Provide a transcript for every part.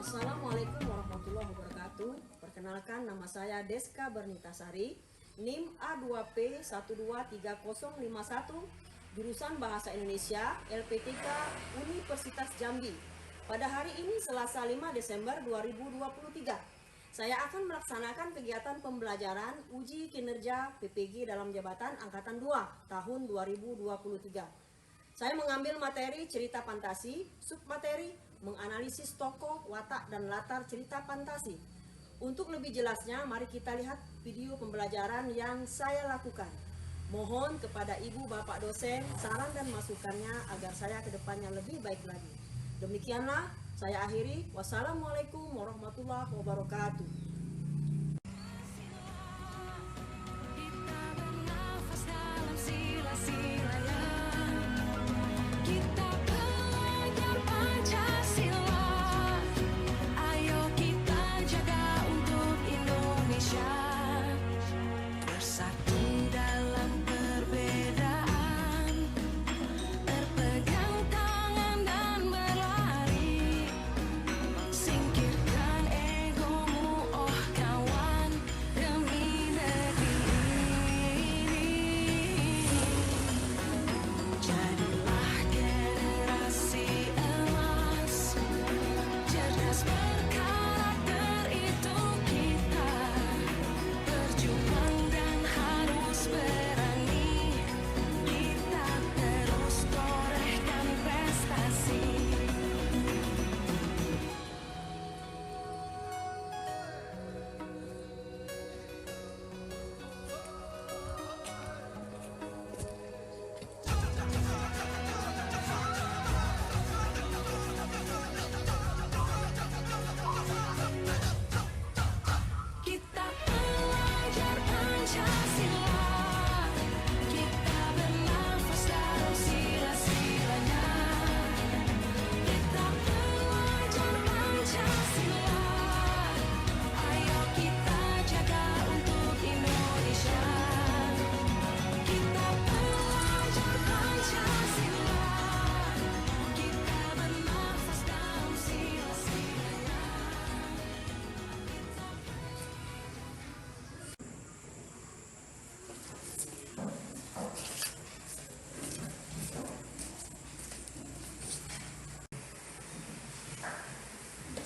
Assalamualaikum warahmatullahi wabarakatuh. Perkenalkan, nama saya Deska Bernitasari, NIM A2P123051, jurusan Bahasa Indonesia, LPTK Universitas Jambi. Pada hari ini Selasa 5 Desember 2023, saya akan melaksanakan kegiatan pembelajaran uji kinerja PPG dalam jabatan Angkatan 2 tahun 2023. Saya mengambil materi cerita fantasi, submateri menganalisis tokoh, watak, dan latar cerita fantasi. Untuk lebih jelasnya, mari kita lihat video pembelajaran yang saya lakukan. Mohon kepada ibu bapak dosen saran dan masukannya agar saya ke depannya lebih baik lagi. Demikianlah saya akhiri. Wassalamualaikum warahmatullahi wabarakatuh.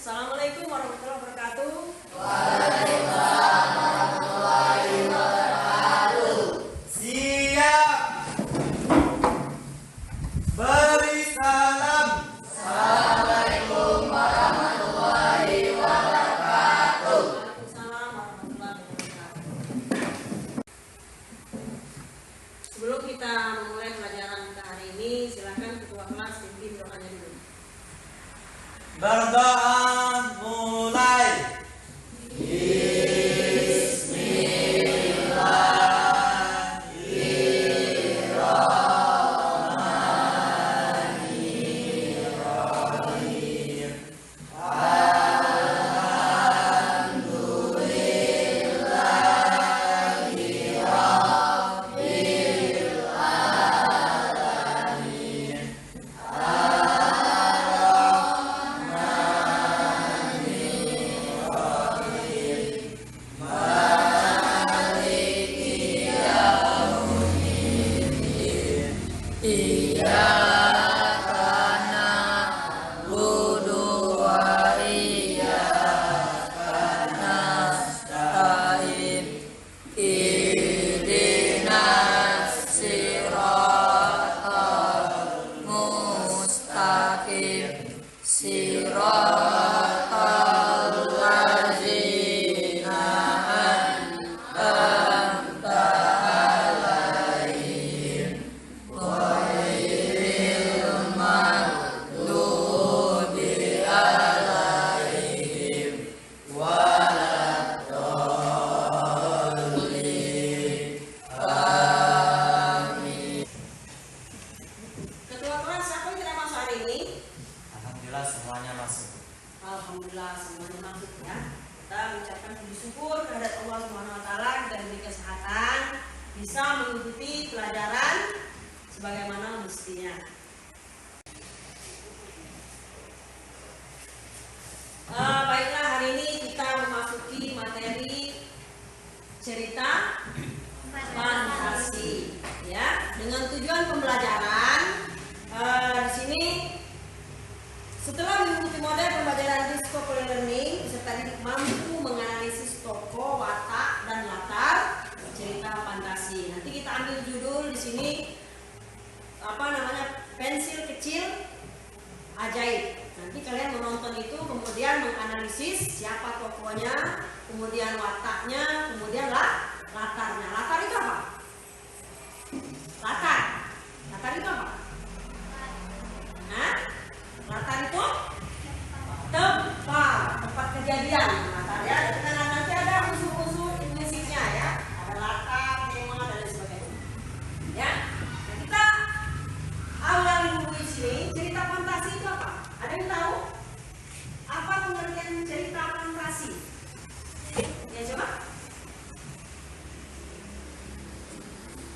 Assalamualaikum warahmatullahi wabarakatuh. Waalaikumsalam warahmatullahi wabarakatuh. Siap. Beri salam. Assalamualaikum warahmatullahi wabarakatuh. Waalaikumsalam warahmatullahi wabarakatuh. Sebelum kita memulai pelajaran kita hari ini, silakan ketua kelas pimpin doanya dulu. Berdoa mulai. Semuanya masuk. Alhamdulillah semuanya masuk ya. Kita mengucapkan puji syukur kehadirat Allah Subhanahu wa taala dan diberi kesehatan bisa mengikuti pelajaran sebagaimana mestinya. cerita fantasi, ya. Dengan tujuan pembelajaran di sini setelah mengikuti model pembelajaran Discovery Learning, peserta didik mampu menganalisis tokoh, watak, dan latar cerita fantasi. Nanti kita ambil judul di sini pensil kecil ajaib. Nanti kalian menonton itu, kemudian menganalisis siapa tokohnya, kemudian wataknya, kemudian latarnya. Latar itu apa? Latar itu apa? Hah? Latar itu tempat kejadian. Latar ya. Nanti ada unsur-unsur intrinsiknya ya. Ada latar, tema, dan lain sebagainya. Ya. Nah, kita awal dulu di sini cerita fantasi itu apa? Ada yang tahu? Apa pengertian cerita fantasi? Ya coba.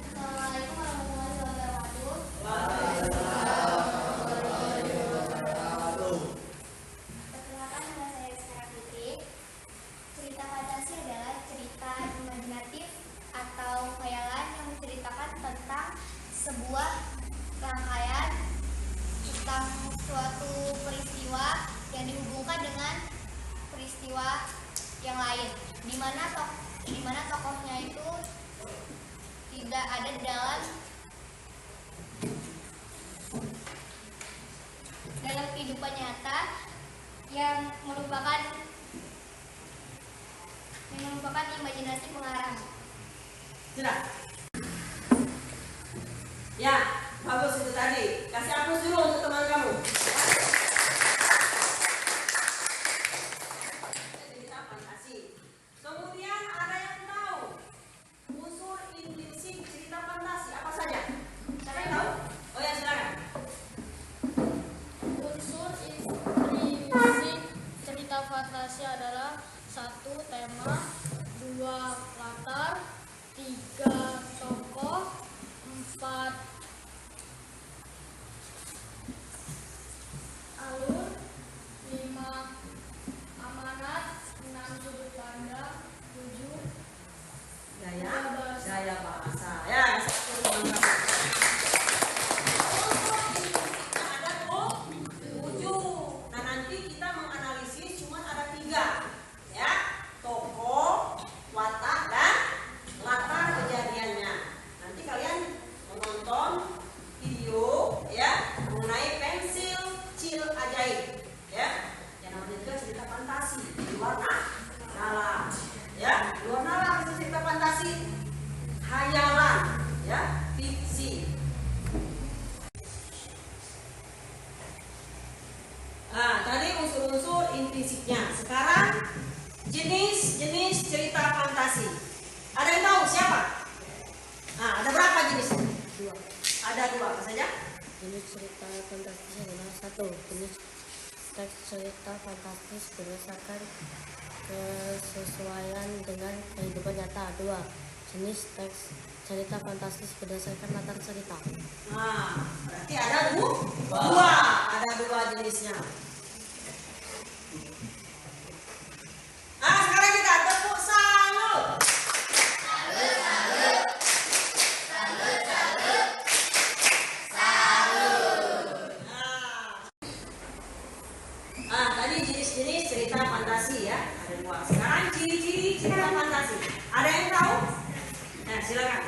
Assalamualaikum warahmatullahi wabarakatuh. Perkenalkan, nama saya Sarah Putri. Cerita fantasi adalah cerita imajinatif atau khayalan yang menceritakan tentang sebuah rangkaian tentang suatu peristiwa yang dihubungkan dengan peristiwa yang lain, di mana tokohnya itu tidak ada dalam kehidupan nyata yang merupakan imajinasi pengarang. Sudah. Ya, bagus itu tadi. Kasih hapus dulu untuk teman kamu. Cerita fantasi. Kemudian ada yang tahu unsur intrinsik cerita fantasi apa saja? Siapa yang tahu? Oh ya, silakan. Unsur intrinsik cerita fantasi adalah 1. Tema, 2. Latar, 3. Tokoh, 4. Alur, 5. Amanat, 6. Sudut pandang, 7. Gaya bahasa. Ya, satu teman kamu. Unsur intrinsik ada 7. Nah, nanti kita menganalisis cuma ada 3. Ya, tokoh, watak, dan latar kejadiannya. Nanti kalian menonton video ya mengenai pensil kecil ajaib, ya. Yang namanya juga cerita fantasi di luar nalar, ya. Di luar nalar itu cerita fantasi, khayalan, ya, fiksi. Nah, tadi unsur-unsur intrinsiknya. Sekarang jenis-jenis cerita fantasi. Ada yang tahu siapa? Nah, ada berapa jenis? 2. Ada 2, apa saja? Jenis cerita fantastis adalah 1. Jenis teks cerita fantastis berdasarkan kesesuaian dengan kehidupan nyata. 2. Jenis teks cerita fantastis berdasarkan latar cerita. Nah, berarti ada dua. Ada 2 jenisnya. Nah, sekarang kita tepuk salut. Nah, tadi jenis-jenis cerita fantasi ya, ada 2. Sekarang ciri-ciri cerita fantasi. Ada yang tahu? Nah, silakan.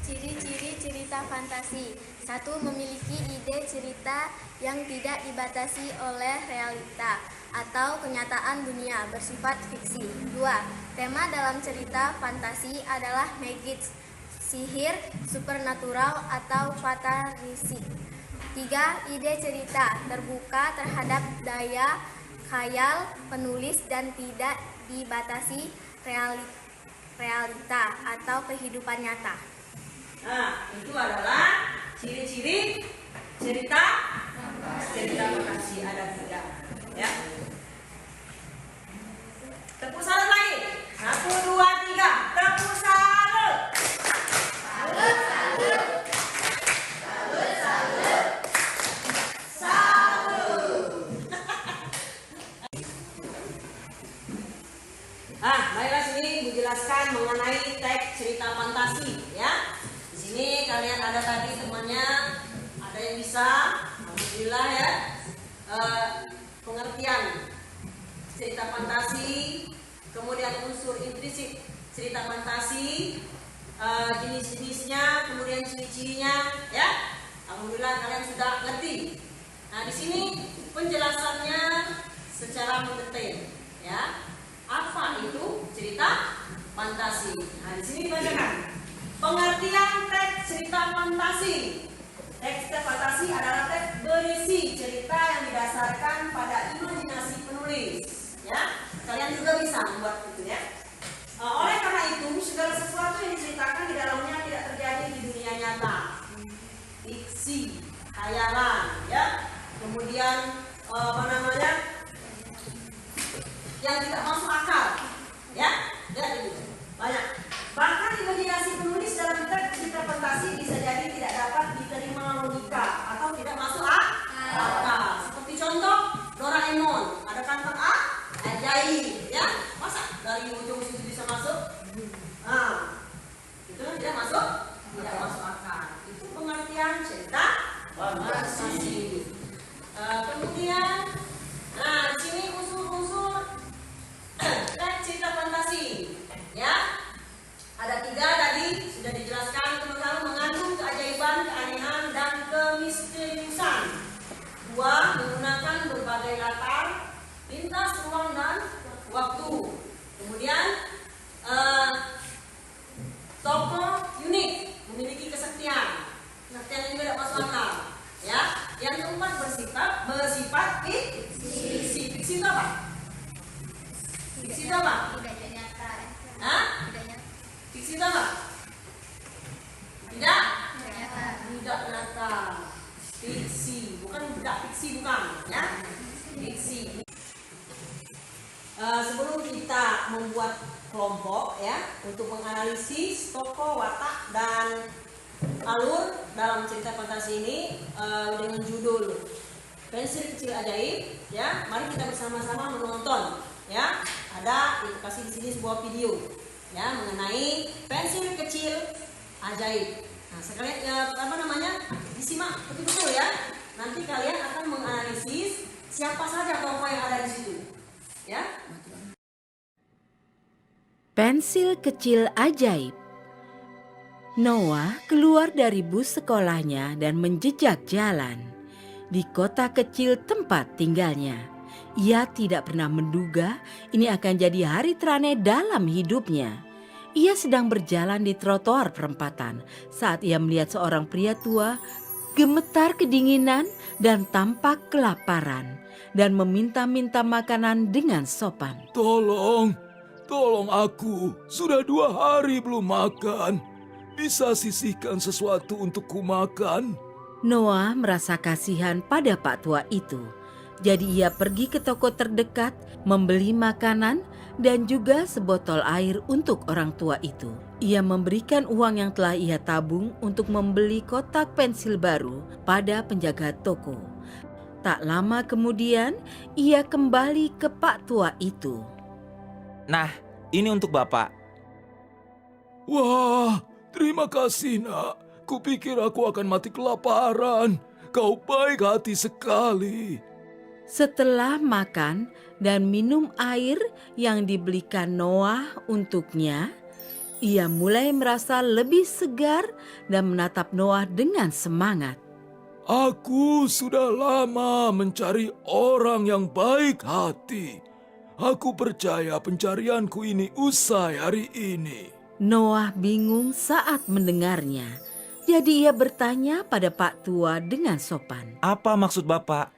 Ciri-ciri cerita fantasi. 1. Memiliki ide cerita yang tidak dibatasi oleh realita atau kenyataan dunia, bersifat fiksi. 2. Tema dalam cerita fantasi adalah magic, sihir, supernatural, atau fantasi. 3. Ide cerita terbuka terhadap daya khayal penulis dan tidak dibatasi realita atau kehidupan nyata. Nah, itu adalah ciri-ciri cerita fantasi. Ada 3, ya. Tepuk salut lagi. 1, 2, 3. Tepuk salut. Salut. Baiklah kalian ada tadi temannya, ada yang bisa, alhamdulillah ya. Pengertian cerita fantasi, kemudian unsur intrinsik cerita fantasi, jenis-jenisnya, kemudian ciri-cirinya, ya. Alhamdulillah kalian sudah ngerti. Nah, di sini penjelasannya secara mendetail, ya. Apa itu cerita fantasi? Nah, di sini dibacakan. Pengertian teks cerita fantasi. Teks cerita fantasi adalah teks berisi cerita yang didasarkan pada imajinasi penulis. Ya, kalian juga bisa membuat itu ya. Oleh karena itu, segala sesuatu yang diceritakan di dalamnya tidak terjadi di dunia nyata. Fiksi, khayalan, ya. Kemudian yang tidak masuk akal, ya. Jadi banyak. Bahkan imajinasi penulis dalam teks cerita fantasi bisa jadi tidak dapat diterima logika atau tidak masuk akal. Seperti contoh Doraemon, ada kantong ajaib, ya. Masa dari ujung situ bisa masuk? Nah, itu tidak masuk akal. Itu pengertian cerita fantasi. Kemudian, nah di sini unsur-unsur teks cerita fantasi, ya. Ada 3 tadi sudah dijelaskan, teman-teman, mengandung keajaiban, keanehan, dan kemisteriusan. 2, menggunakan berbagai latar, lintas ruang dan waktu. Kemudian tokoh unik, memiliki kesaktian. Kesaktian ini tidak masuk akal, ya. Yang keempat bersifat fiksi. Fiksi itu apa? Fiksi itu apa? Tidak nyata. Hah? Tidak nyata. Fiksi itu apa? Tidak Nyata. nyata. Fiksi, bukan tidak fiksi, bukan, ya. Fiksi. Sebelum kita membuat kelompok, ya, untuk menganalisis tokoh, watak, dan alur dalam cerita fantasi ini dengan judul Pensil Kecil Ajaib, ya. Mari kita bersama-sama menonton, ya. Ada kasih di sini sebuah video, ya, mengenai pensil kecil ajaib. Nah, sekalian disimak betul-betul ya. Nanti kalian akan menganalisis siapa saja tokoh yang ada di situ, ya. Pensil Kecil Ajaib. Noah keluar dari bus sekolahnya dan menjejak jalan di kota kecil tempat tinggalnya. Ia tidak pernah menduga ini akan jadi hari terane dalam hidupnya. Ia sedang berjalan di trotoar perempatan saat ia melihat seorang pria tua gemetar kedinginan dan tampak kelaparan dan meminta-minta makanan dengan sopan. Tolong aku, sudah 2 hari belum makan. Bisa sisihkan sesuatu untuk kumakan? Noah merasa kasihan pada Pak Tua itu. Jadi ia pergi ke toko terdekat, membeli makanan dan juga sebotol air untuk orang tua itu. Ia memberikan uang yang telah ia tabung untuk membeli kotak pensil baru pada penjaga toko. Tak lama kemudian, ia kembali ke Pak Tua itu. Nah, ini untuk Bapak. Wah, terima kasih nak. Kupikir aku akan mati kelaparan. Kau baik hati sekali. Setelah makan dan minum air yang dibelikan Noah untuknya, ia mulai merasa lebih segar dan menatap Noah dengan semangat. Aku sudah lama mencari orang yang baik hati. Aku percaya pencarianku ini usai hari ini. Noah bingung saat mendengarnya. Jadi ia bertanya pada Pak Tua dengan sopan. Apa maksud Bapak?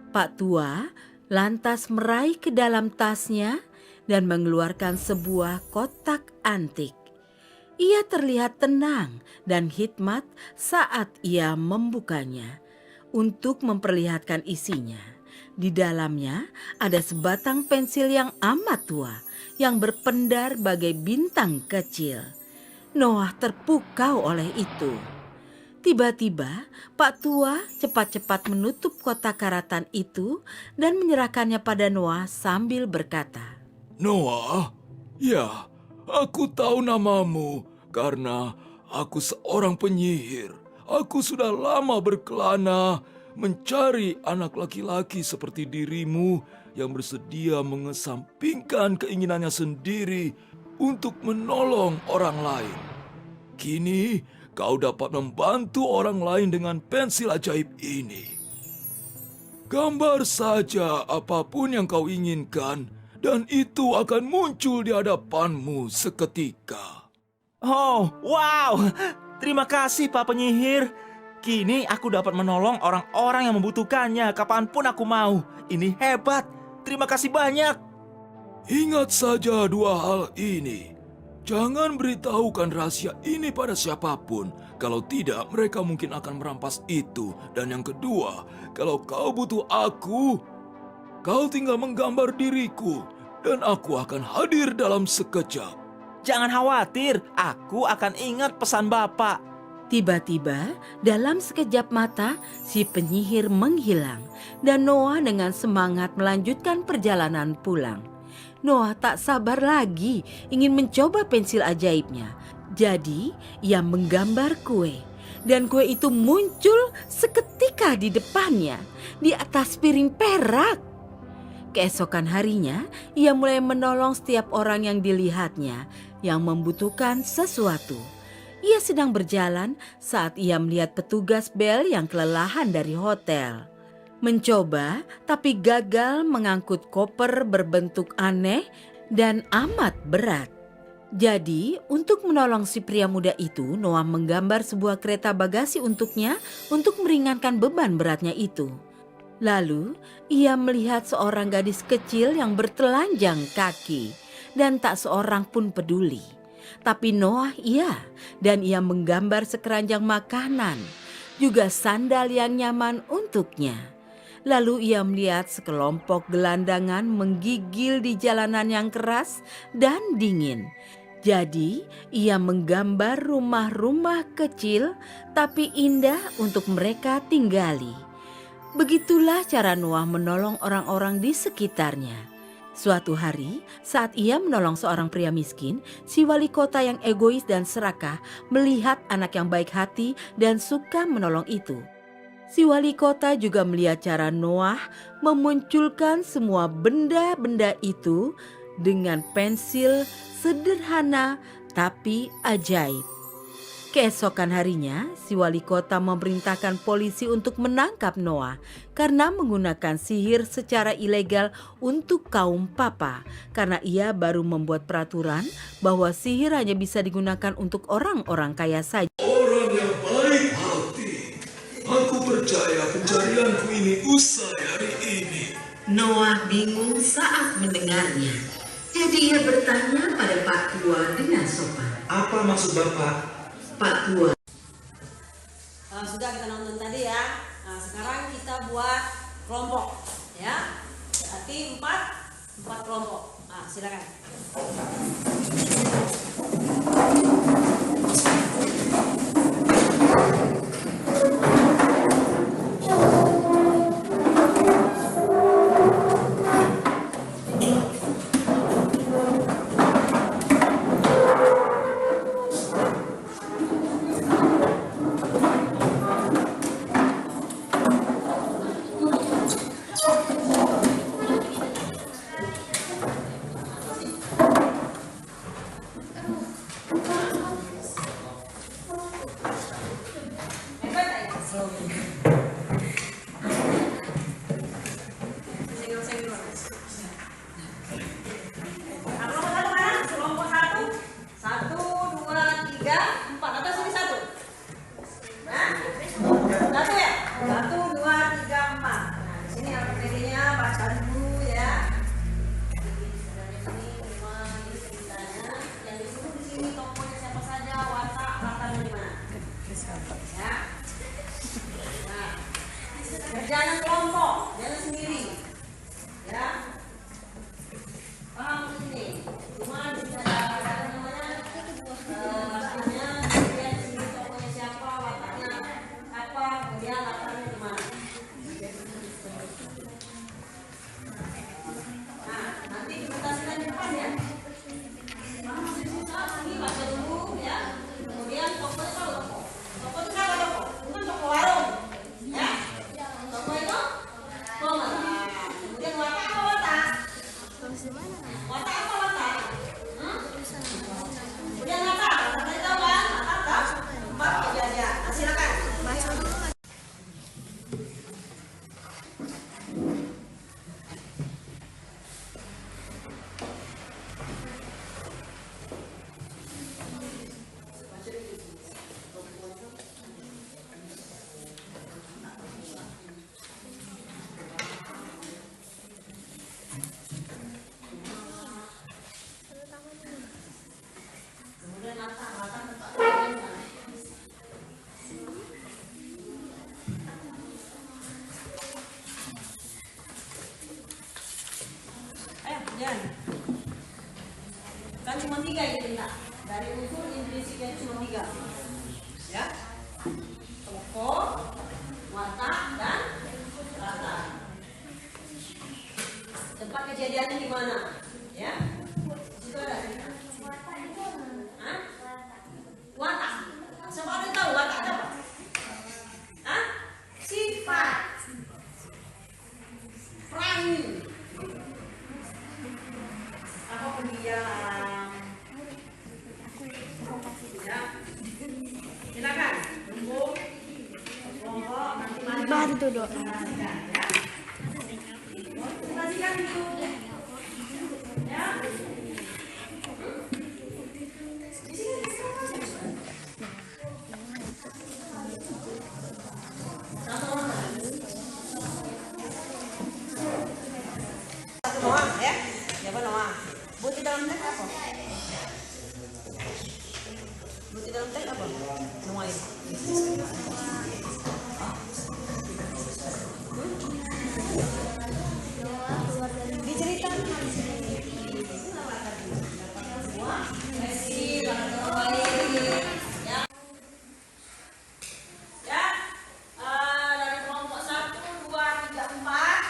Pak Tua lantas meraih ke dalam tasnya dan mengeluarkan sebuah kotak antik. Ia terlihat tenang dan hikmat saat ia membukanya untuk memperlihatkan isinya. Di dalamnya ada sebatang pensil yang amat tua yang berpendar bagai bintang kecil. Noah terpukau oleh itu. Tiba-tiba Pak Tua cepat-cepat menutup kotak karatan itu dan menyerahkannya pada Noah sambil berkata, Noah, ya, aku tahu namamu karena Aku seorang penyihir. Aku sudah lama berkelana mencari anak laki-laki seperti dirimu yang bersedia mengesampingkan keinginannya sendiri untuk menolong orang lain. Kini kau dapat membantu orang lain dengan pensil ajaib ini. Gambar saja apapun yang kau inginkan, dan itu akan muncul di hadapanmu seketika. Oh, wow! Terima kasih, Pak Penyihir. Kini aku dapat menolong orang-orang yang membutuhkannya kapanpun aku mau. Ini hebat. Terima kasih banyak. Ingat saja dua hal ini. Jangan beritahukan rahasia ini pada siapapun. Kalau tidak, mereka mungkin akan merampas itu. Dan yang kedua, kalau kau butuh aku, kau tinggal menggambar diriku, dan aku akan hadir dalam sekejap. Jangan khawatir, aku akan ingat pesan Bapak. Tiba-tiba, dalam sekejap mata, si penyihir menghilang dan Noah dengan semangat melanjutkan perjalanan pulang. Noah tak sabar lagi ingin mencoba pensil ajaibnya. Jadi, ia menggambar kue. Dan kue itu muncul seketika di depannya, di atas piring perak. Keesokan harinya, ia mulai menolong setiap orang yang dilihatnya yang membutuhkan sesuatu. Ia sedang berjalan saat ia melihat petugas bel yang kelelahan dari hotel. Mencoba tapi gagal mengangkut koper berbentuk aneh dan amat berat. Jadi untuk menolong si pria muda itu, Noah menggambar sebuah kereta bagasi untuknya untuk meringankan beban beratnya itu. Lalu ia melihat seorang gadis kecil yang bertelanjang kaki dan tak seorang pun peduli. Tapi Noah iya, dan ia menggambar sekeranjang makanan, juga sandal yang nyaman untuknya. Lalu ia melihat sekelompok gelandangan menggigil di jalanan yang keras dan dingin. Jadi ia menggambar rumah-rumah kecil tapi indah untuk mereka tinggali. Begitulah cara Noah menolong orang-orang di sekitarnya. Suatu hari, saat ia menolong seorang pria miskin, si wali kota yang egois dan serakah melihat anak yang baik hati dan suka menolong itu. Si wali kota juga melihat cara Noah memunculkan semua benda-benda itu dengan pensil sederhana tapi ajaib. Keesokan harinya, si wali kota memerintahkan polisi untuk menangkap Noah karena menggunakan sihir secara ilegal untuk kaum papa, karena ia baru membuat peraturan bahwa sihir hanya bisa digunakan untuk orang-orang kaya saja. Orang yang baik hati. Aku percaya pencarianku ini usai hari ini. Noah bingung saat mendengarnya. Jadi ia bertanya pada Pak Tua dengan sopan. Apa maksud Bapak? Pak Tua. Sudah kita nonton tadi ya. Nah, sekarang kita buat kelompok ya. Berarti empat kelompok. Nah, silakan. Jangan kelompok, jangan sendiri, ya. Paham ini? Cuma bisa ada namanya, rasanya, kemudian sini tokonya siapa, wataknya apa, kemudian latarnya di mana. Nah, nanti presentasikan di depan ya. Paham? Ini baca dulu ya. Kemudian fokus dari unsur intrinsik yang cuma 3. Ya. Tokoh, watak, dan latar. Tempat kejadiannya di mana? Ya. Itu ada. Hah? Watak. Siapa ada tahu watak apa? Hah? Sifat. Perangi. Apa pendiam? Ya. Silakan. Tunggu. Kelompok nanti mari. Bantu doa. Perhatikan itu. Ya. Satu doang ya. Siapa doang? Bukti dalam teks apa? Bukti dalam teks apa? Noah. Diceritakan. Ya, dari kelompok 1, 2, 3, 4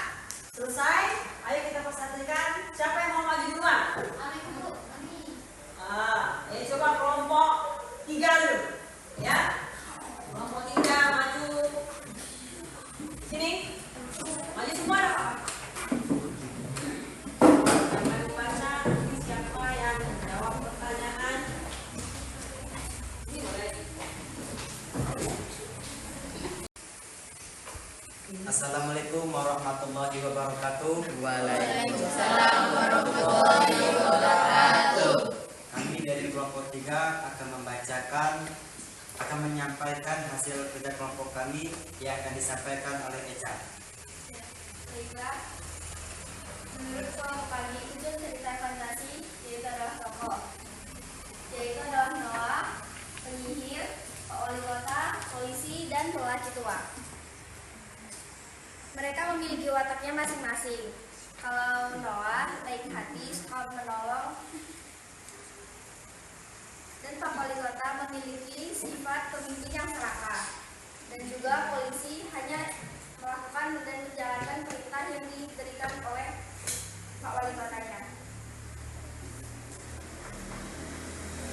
selesai. Ayo kita perhatikan siapa yang mau maju duluan. Coba kelompok 3 dulu, ya. Kelompok 3 maju. Sini, maju semua ada Pak. Jangan baca siapa yang jawab pertanyaan. Ini boleh. Assalamualaikum warahmatullahi wabarakatuh. Kami dari kelompok 3 akan menyampaikan hasil kerja kelompok kami yang akan disampaikan oleh Eca. Baiklah. Menurut kelompok kami, unsur cerita fantasi yaitu adalah tokoh, yaitu adalah Noah, penyihir, Pak Wali Kota, polisi, dan lelaki tua. Mereka memiliki wataknya masing-masing. Kalau Noah baik hati, suka menolong, dan Pak Wali Kota memiliki sifat pemimpin yang serakah, dan juga polisi hanya melakukan dan menjalankan perintah yang diberikan oleh Pak Wali Kotanya.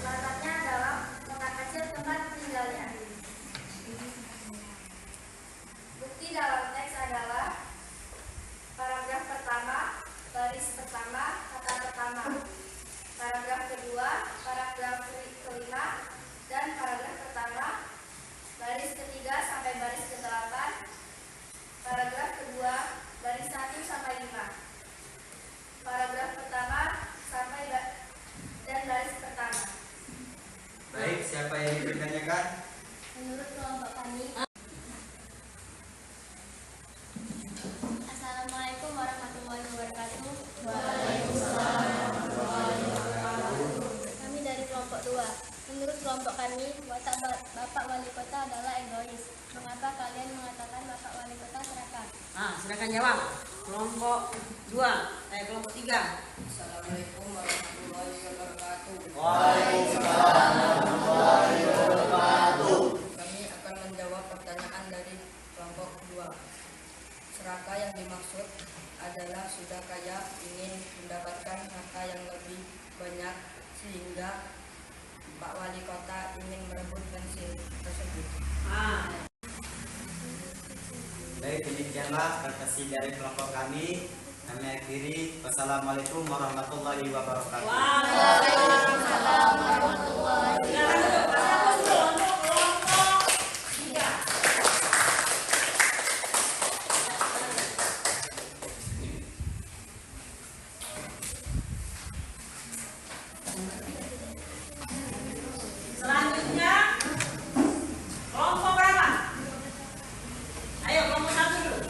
Latarnya adalah kota kecil tempat tinggalnya. Bukti dalam teks adalah paragraf pertama, baris pertama, kata pertama, paragraf kedua, paragraf kelima, dan paragraf pertama, baris ketiga sampai baris ke-8, paragraf kedua, baris 1 sampai 5, paragraf pertama sampai dan baris pertama. Baik, siapa yang ditanyakan? Menurut kelompok kami. Assalamualaikum warahmatullahi wabarakatuh. Kami dari kelompok 2. Menurut kelompok kami, watak Bapak Wali Kota adalah egois. Mengapa kalian mengatakan Bapak Wali Kota serakah? Silakan jawab. Kelompok 2, kelompok 3. Assalamualaikum warahmatullahi wabarakatuh. Kami akan menjawab pertanyaan dari kelompok 2. Serakah yang dimaksud adalah sudah kaya, ingin mendapatkan harta yang lebih banyak sehingga Pak Wali Kota ingin merebut pensil tersebut. Baik, demikianlah presentasi dari kelompok kami. Kami akhiri. Wassalamualaikum warahmatullahi wabarakatuh. Waalaikumsalam warahmatullahi wabarakatuh. Selanjutnya kelompok berapa? Ayo kelompok 1 dulu.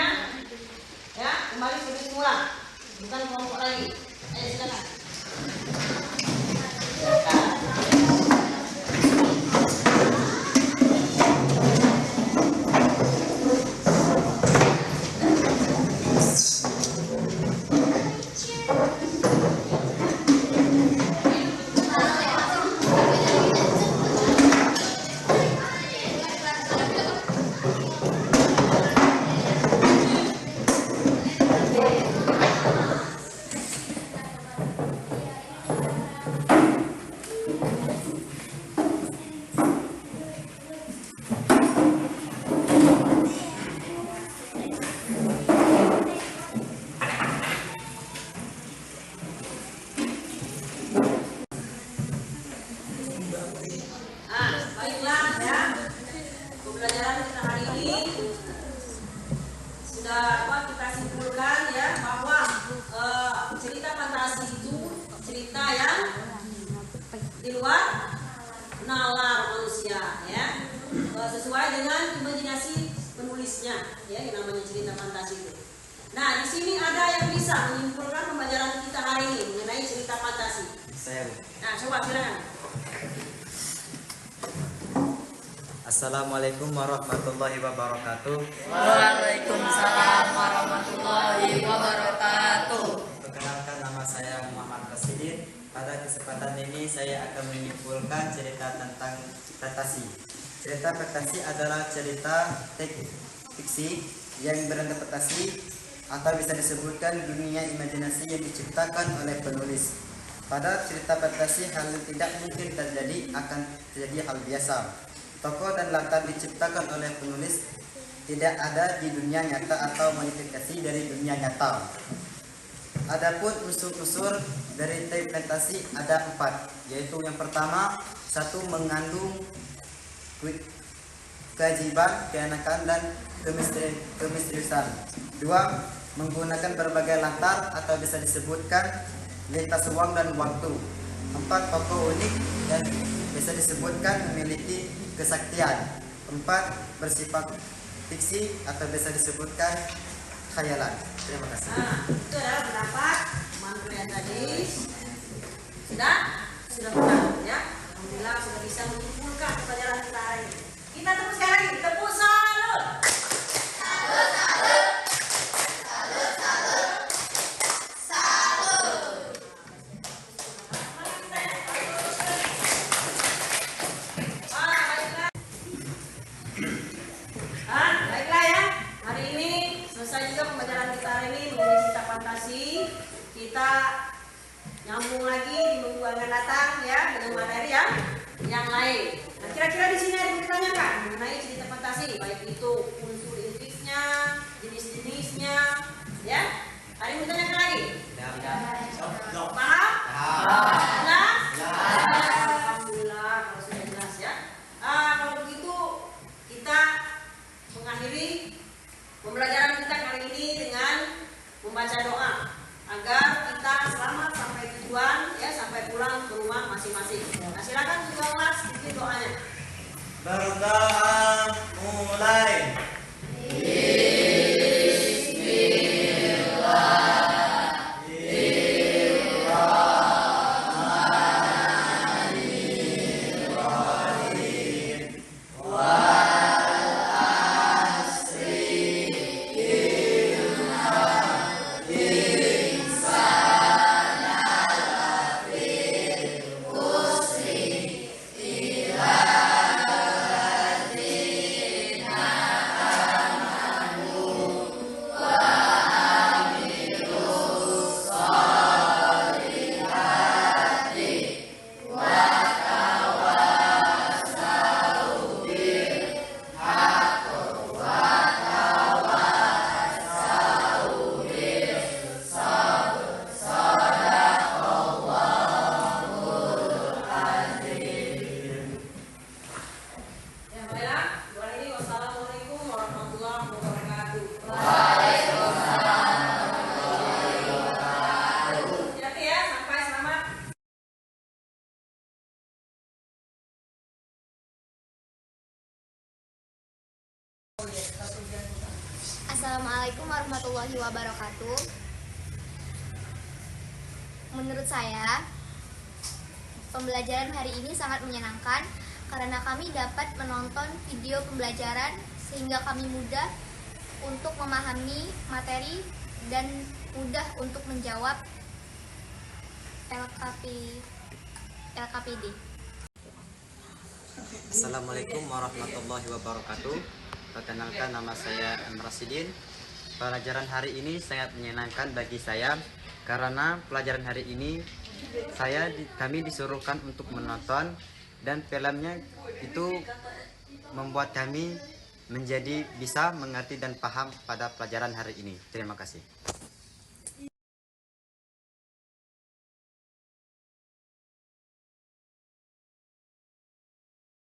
semuanya. Ya, kembali seperti semula. Bukan kelompok lagi. Ayo silakan. Baiklah ya. Pembelajaran kita hari ini sudah kita simpulkan ya bahwa cerita fantasi itu cerita yang di luar nalar manusia ya, sesuai dengan imajinasi penulisnya ya, yang namanya cerita fantasi itu. Nah, di sini ada yang bisa menyimpulkan pembelajaran kita hari ini mengenai cerita fantasi. Saya. Nah, coba silakan. Assalamualaikum warahmatullahi wabarakatuh. Waalaikumsalam warahmatullahi wabarakatuh. Perkenalkan, nama saya Muhammad Rasidin. Pada kesempatan ini saya akan menyimpulkan cerita tentang fantasi. Cerita fantasi adalah cerita fiksi yang berinterpretasi atau bisa disebutkan dunia imajinasi yang diciptakan oleh penulis. Pada cerita fantasi, hal yang tidak mungkin terjadi akan terjadi hal biasa. Tokoh dan latar diciptakan oleh penulis tidak ada di dunia nyata atau modifikasi dari dunia nyata. Adapun unsur-unsur dari teks fantasi ada 4, yaitu yang pertama, 1. Mengandung keajaiban, keanekaan dan kemisteriusan. 2. Menggunakan berbagai latar atau bisa disebutkan lintas ruang dan waktu. 4. Tokoh unik dan bisa disebutkan memiliki kesaktian. 4. Bersifat fiksi atau bisa disebutkan khayalan. Terima kasih. Nah, itu adalah pendapat teman yang tadi. Sudah benar ya. Alhamdulillah sudah bisa menyimpulkan pelajaran kita hari ini. Kita tepuk sekali lagi, tepuk salut. Salut, salut. Salut, salut. Salut. Baiklah ya. Hari ini selesai juga pembelajaran kita hari ini mengenai cerita fantasi. Kita nyambung lagi di minggu akan datang ya dengan materi yang lain. Nah, kira-kira di sini ada yang ditanyakan mengenai cerita fantasi, baik itu unsur intinya, jenis-jenisnya, ya. Ada yang ditanyakan lagi? Paham? Jelas? Alhamdulillah kalau sudah jelas ya. Kalau begitu kita mengakhiri pembelajaran kita kali ini dengan membaca doa agar kita selamat sampai tujuan ya, sampai pulang ke rumah masing-masing. Nah, silakan dibawa sedikit doanya. Berdoa mulai. Assalamualaikum warahmatullahi wabarakatuh. Menurut saya, pembelajaran hari ini sangat menyenangkan karena kami dapat menonton video pembelajaran sehingga kami mudah untuk memahami materi dan mudah untuk menjawab LKPD. Assalamualaikum warahmatullahi wabarakatuh. Perkenalkan, nama saya Rasidin. Pelajaran hari ini sangat menyenangkan bagi saya karena pelajaran hari ini kami disuruhkan untuk menonton, dan filmnya itu membuat kami menjadi bisa mengerti dan paham pada pelajaran hari ini. Terima kasih.